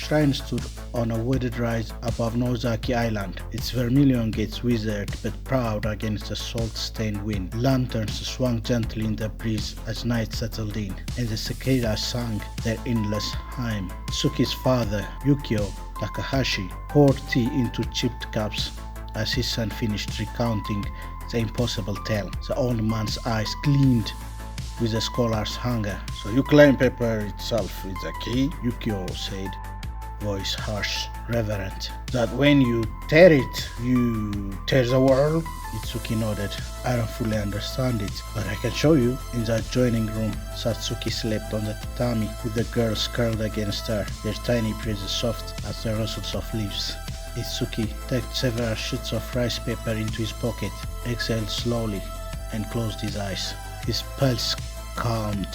shrine stood on a wooded rise above Nozaki Island, its vermilion gates withered but proud against the salt-stained wind. Lanterns swung gently in the breeze as night settled in, and the cicadas sang their endless hymn. Tsuki's father, Yukio Takahashi, poured tea into chipped cups as his son finished recounting the impossible tale. The old man's eyes gleamed with a scholar's hunger. So you claim paper itself is the key? Yukio said, voice harsh, reverent. That when you tear it, you tear the world? Itsuki nodded. I don't fully understand it, but I can show you. In the adjoining room, Satsuki slept on the tatami with the girls curled against her, their tiny breasts soft as the rustles of leaves. Itsuki tucked several sheets of rice paper into his pocket, exhaled slowly, and closed his eyes. His pulse calmed,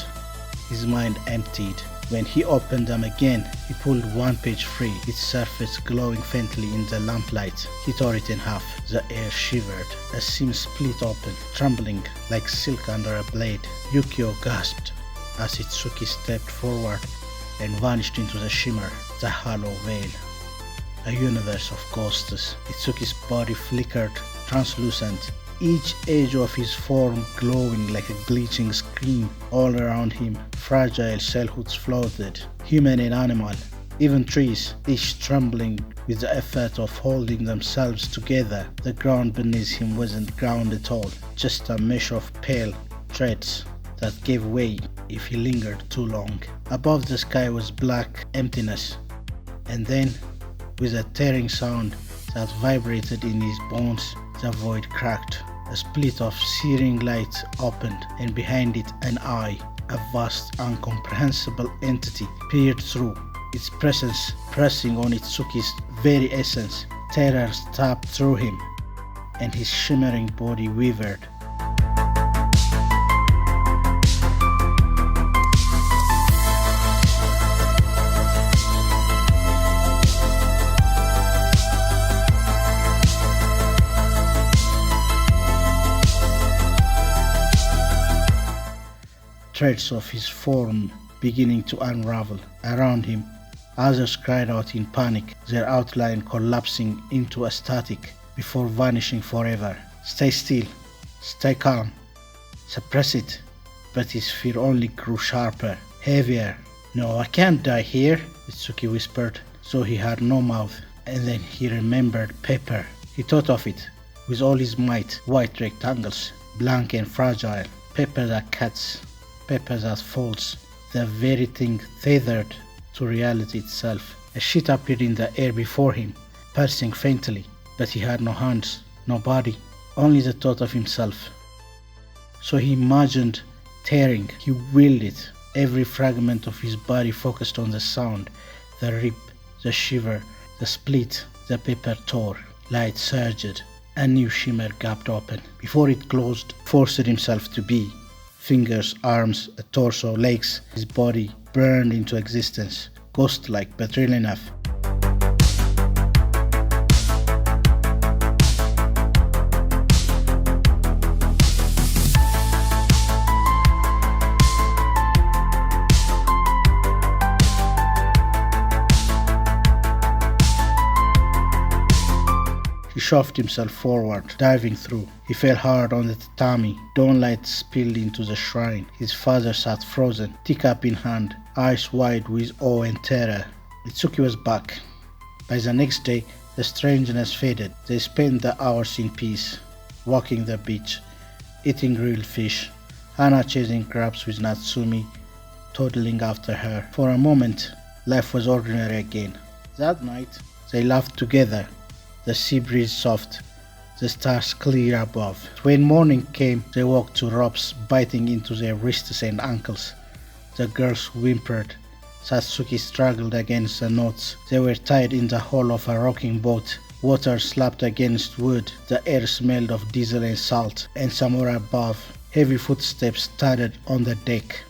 his mind emptied. When he opened them again, he pulled one page free, its surface glowing faintly in the lamplight. He tore it in half. The air shivered. A seam split open, trembling like silk under a blade. Yukio gasped as Itsuki stepped forward and vanished into the shimmer, the hollow veil. A universe of ghosts. Itsuki's body flickered, translucent, each edge of his form glowing like a bleaching screen. All around him, fragile cellhoods floated, human and animal, even trees, each trembling with the effort of holding themselves together. The ground beneath him wasn't ground at all, just a mesh of pale threads that gave way if he lingered too long. Above the sky was black emptiness, and then, with a tearing sound that vibrated in his bones, the void cracked. A split of searing light opened, and behind it an eye, a vast, incomprehensible entity, peered through. Its presence pressing on Itsuki's very essence. Terror stabbed through him, and his shimmering body wavered. Threads of his form beginning to unravel around him. Others cried out in panic, their outline collapsing into a static before vanishing forever. Stay still, stay calm, suppress it. But his fear only grew sharper, heavier. No, I can't die here, Itsuki whispered, so he had no mouth. And then he remembered paper. He thought of it with all his might, white rectangles, blank and fragile, paper that cuts, paper that folds, the very thing tethered to reality itself. A sheet appeared in the air before him, pulsing faintly, but he had no hands, no body, only the thought of himself. So he imagined tearing, he willed it. Every fragment of his body focused on the sound, the rip, the shiver, the split. The paper tore, light surged, a new shimmer gaped open. Before it closed, forced himself to be. Fingers, arms, a torso, legs, his body burned into existence, ghost-like but real enough. He shoved himself forward, diving through. He fell hard on the tatami. Dawnlight spilled into the shrine. His father sat frozen, teacup in hand, eyes wide with awe and terror. Itsuki was back. By the next day, the strangeness faded. They spent the hours in peace, walking the beach, eating grilled fish, Hana chasing crabs with Natsumi, toddling after her. For a moment, life was ordinary again. That night, they laughed together. The sea breeze soft, the stars clear above. When morning came, they walked to ropes biting into their wrists and ankles. The girls whimpered. Satsuki struggled against the knots. They were tied in the hull of a rocking boat. Water slapped against wood. The air smelled of diesel and salt, and somewhere above, heavy footsteps thudded on the deck.